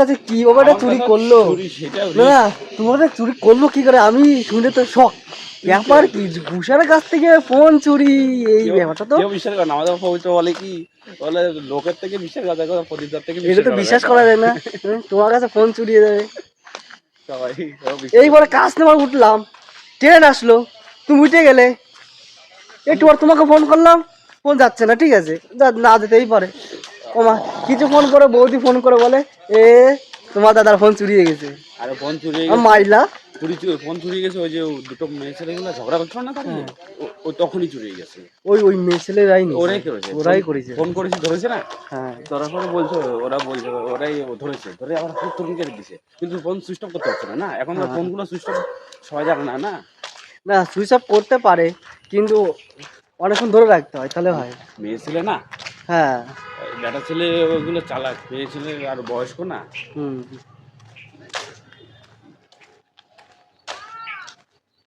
আচ্ছা কি ওটা চুরি করলো না, তোমাদের চুরি করলো কি করে? আমি শুনে তো শখ। ব্যাপার কি ঘুষার কাছ থেকে ফোন চুরি, এই ব্যাপারটা তো বিশ্বাস করে না। আমাদের পবিত্র বলে কি, বলে লোকের থেকে বিশ্বাস করা যায়, প্রদীপদার থেকে এটা তো বিশ্বাস করা যায় না। তোমার কাছে ফোন চুরিয়ে যাবে। সবাই এইবারে কাস্টমার উঠলাম, ট্রেন আসলো, তুমি উঠে গেলে, একটু পর তোমাকে ফোন করলাম, ফোন যাচ্ছে না। ঠিক আছে, না যেতেই পারে। ওমা কিছু ফোন করে বৌদি ফোন করে বলে এ তোমার দাদার ফোন চুরিয়ে গেছে। আরে ফোন চুরি মাইলা ফোন চুরি গেছে। ওই যে দুটো মেয়ে ছেলেগুলো ঝগড়া করছিল না, তাহলে ও তখনই চুরি গেছে। ওই মেয়ে ছেলেরাই ওরাই করেছে। ফোন করেছে, ধরেছে না। হ্যাঁ, ধরার পরে বলছে, ওরাই ধরেছে, ধরে আবার তরুণ কেটে দিছে। কিন্তু ফোন সুইচ অফ করতে পারছে না। না এখন ফোনগুলো সুইচ অফ সবাই জানে না। না না সুইচ অফ করতে পারে, কিন্তু অনেকক্ষণ ধরে রাখতে হয়, তাহলে হয়। মেয়ে ছেলে না, হ্যাঁ, বেটা ছেলে ওইগুলো চালাক, মেয়ে ছেলে আর বয়স্ক না।